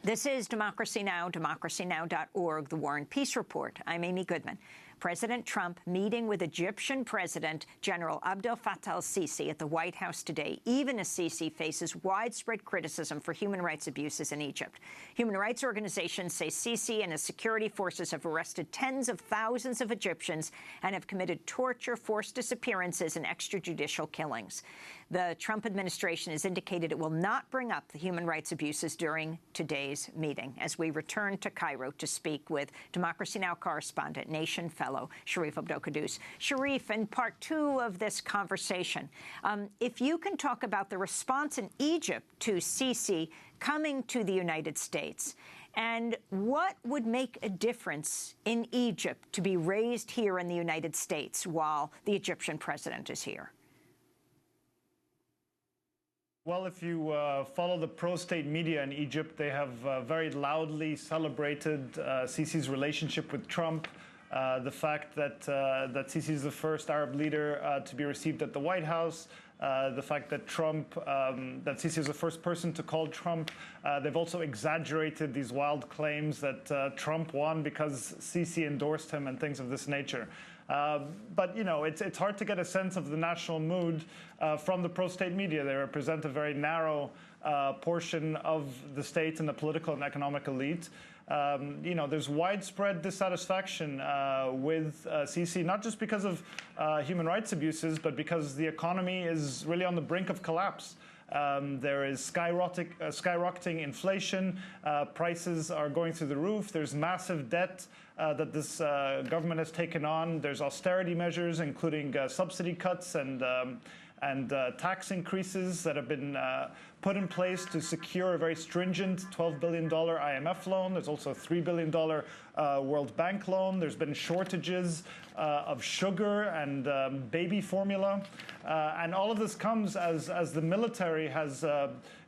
This is Democracy Now!, democracynow.org, The War and Peace Report. I'm Amy Goodman. President Trump meeting with Egyptian President General Abdel Fattah el-Sisi at the White House today, even as Sisi faces widespread criticism for human rights abuses in Egypt. Human rights organizations say Sisi and his security forces have arrested tens of thousands of Egyptians and have committed torture, forced disappearances, and extrajudicial killings. The Trump administration has indicated it will not bring up the human rights abuses during today's meeting. As we return to Cairo to speak with Democracy Now! Correspondent, Nation fellow Sharif Abdel Kouddous. Sharif, in part two of this conversation, if you can talk about the response in Egypt to Sisi coming to the United States, and what would make a difference in Egypt to be raised here in the United States while the Egyptian president is here? Well, if you follow the pro-state media in Egypt, they have very loudly celebrated Sisi's relationship with Trump, the fact that Sisi is the first Arab leader to be received at the White House, the fact that that Sisi is the first person to call Trump. They've also exaggerated these wild claims that Trump won because Sisi endorsed him and things of this nature. But, you know, it's hard to get a sense of the national mood from the pro-state media. They represent a very narrow portion of the state and the political and economic elite. You know, there's widespread dissatisfaction with Sisi, not just because of human rights abuses, but because the economy is really on the brink of collapse. There is skyrocketing inflation. Prices are going through the roof. There's massive debt that this government has taken on. There's austerity measures, including subsidy cuts and tax increases that have been put in place to secure a very stringent $12 billion IMF loan. There's also a $3 billion World Bank loan. There's been shortages of sugar and baby formula. And all of this comes as the military has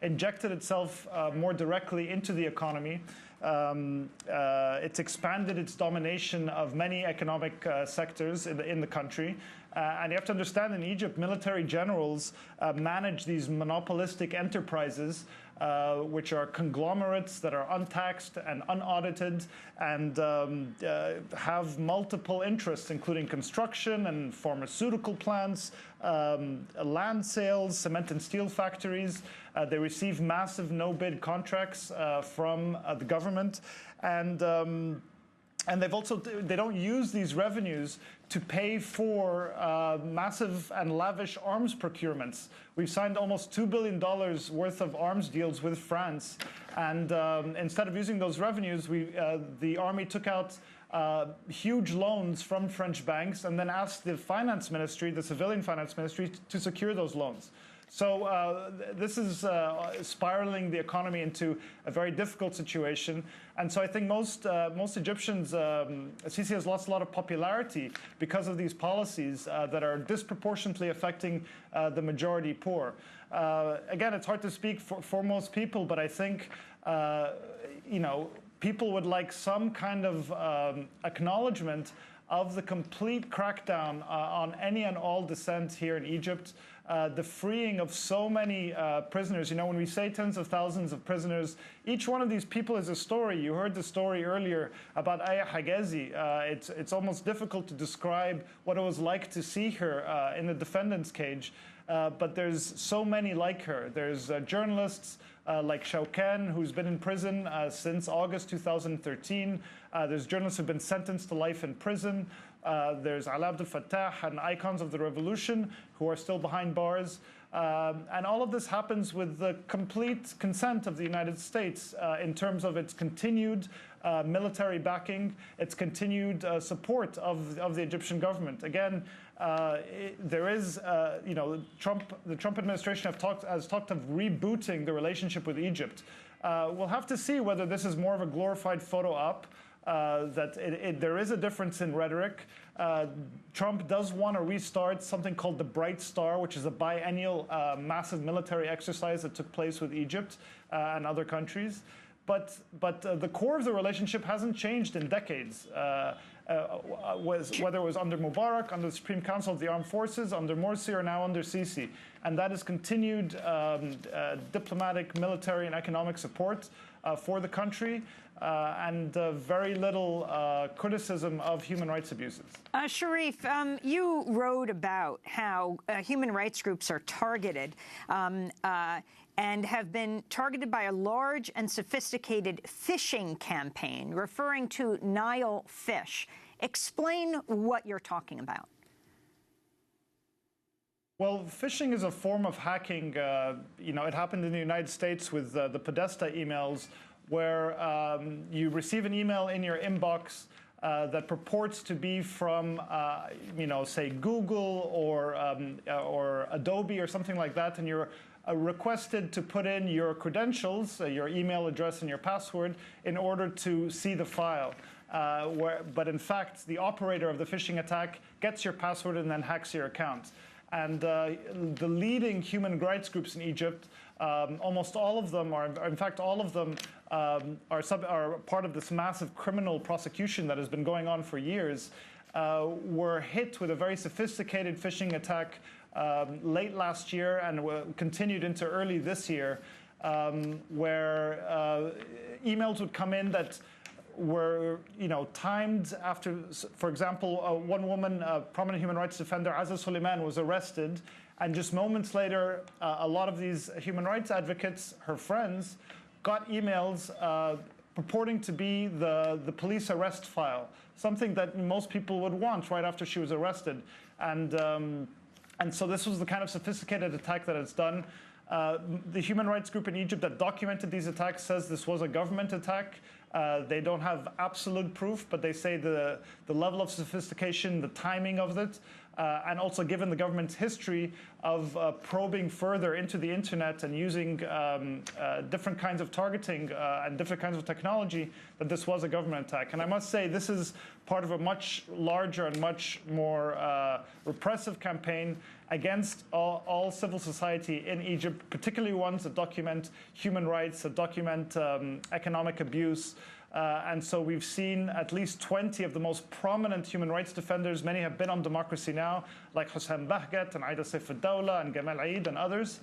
injected itself more directly into the economy. It's expanded its domination of many economic sectors in the country. And you have to understand, in Egypt, military generals manage these monopolistic enterprises, which are conglomerates that are untaxed and unaudited and have multiple interests, including construction and pharmaceutical plants, land sales, cement and steel factories. They receive massive no-bid contracts from the government. And they don't use these revenues to pay for massive and lavish arms procurements. We've signed almost $2 billion worth of arms deals with France. And instead of using those revenues, the army took out huge loans from French banks and then asked the finance ministry, the civilian finance ministry, to secure those loans. So this is spiraling the economy into a very difficult situation. And so I think most Egyptians, Sisi has lost a lot of popularity because of these policies that are disproportionately affecting the majority poor. Again, it's hard to speak for most people, but I think, you know, people would like some kind of acknowledgement of the complete crackdown on any and all dissent here in Egypt. The freeing of so many prisoners. You know, when we say tens of thousands of prisoners, each one of these people is a story. You heard the story earlier about Aya Hagazi. It's almost difficult to describe what it was like to see her in the defendant's cage. But there's so many like her. There's journalists like Shawkan, who's been in prison since August 2013. There's journalists who've been sentenced to life in prison. There's Ala Abdel Fattah and icons of the revolution who are still behind bars. And all of this happens with the complete consent of the United States in terms of its continued military backing, its continued support of the Egyptian government. Again, there is, you know, the Trump administration has talked of rebooting the relationship with Egypt. We'll have to see whether this is more of a glorified photo op. There is a difference in rhetoric. Trump does want to restart something called the Bright Star, which is a biennial massive military exercise that took place with Egypt and other countries. But the core of the relationship hasn't changed in decades. Whether it was under Mubarak, under the Supreme Council of the Armed Forces, under Morsi, or now under Sisi. And that is continued diplomatic, military, and economic support for the country, and very little criticism of human rights abuses. Sharif, you wrote about how human rights groups are targeted and have been targeted by a large and sophisticated phishing campaign referring to Nile fish. Explain what you're talking about. Well, phishing is a form of hacking. It happened in the United States with the Podesta emails, where you receive an email in your inbox that purports to be from, say Google or Adobe or something like that, and you're requested to put in your credentials, your email address and your password, in order to see the file. But in fact, the operator of the phishing attack gets your password and then hacks your account. And the leading human rights groups in Egypt, almost all of them are, in fact, all of them are part of this massive criminal prosecution that has been going on for years, were hit with a very sophisticated phishing attack late last year and continued into early this year, where emails would come in that were, timed after, for example, one woman, a prominent human rights defender, Aza Suleiman, was arrested, and just moments later, a lot of these human rights advocates, her friends, got emails purporting to be the police arrest file, something that most people would want right after she was arrested. And so this was the kind of sophisticated attack that it's done. The human rights group in Egypt that documented these attacks says this was a government attack. They don't have absolute proof, but they say the level of sophistication, the timing of it, and also given the government's history of probing further into the internet and using different kinds of targeting and different kinds of technology, that this was a government attack. And I must say, this is part of a much larger and much more repressive campaign against all civil society in Egypt, particularly ones that document human rights, that document economic abuse. And so we've seen at least 20 of the most prominent human rights defenders. Many have been on Democracy Now!, like Hossein Bahgat and Aida Saif al-Dawla and Gamal Eid and others.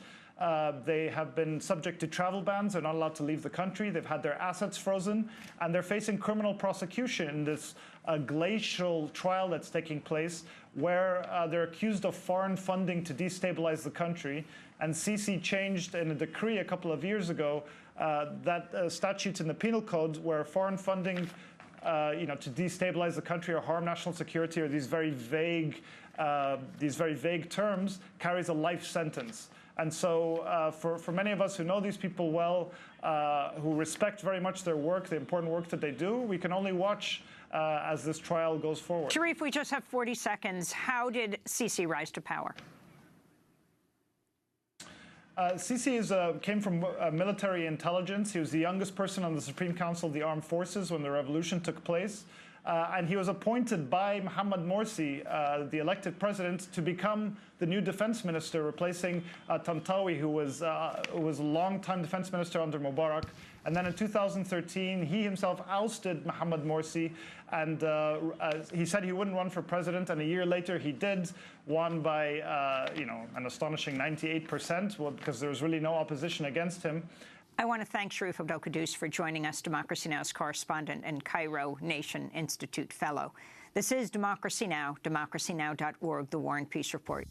They have been subject to travel bans. They're not allowed to leave the country. They've had their assets frozen, and they're facing criminal prosecution in this glacial trial that's taking place, where they're accused of foreign funding to destabilize the country. And Sisi changed in a decree a couple of years ago that statutes in the penal code where foreign funding to destabilize the country or harm national security, or these very vague terms, carries a life sentence. And so for many of us who know these people well, who respect very much their work, the important work that they do, we can only watch as this trial goes forward. Sharif, we just have 40 seconds. How did Sisi rise to power? Sisi came from military intelligence. He was the youngest person on the Supreme Council of the Armed Forces when the revolution took place. And he was appointed by Mohamed Morsi, the elected president, to become the new defense minister, replacing Tantawi, who was a long-time defense minister under Mubarak. And then in 2013, he himself ousted Mohamed Morsi, and he said he wouldn't run for president. And a year later, he did, won by an astonishing 98%, because there was really no opposition against him. I want to thank Sharif Abdel Kouddous for joining us, Democracy Now!'s correspondent and Cairo Nation Institute fellow. This is Democracy Now!, democracynow.org, The War and Peace Report.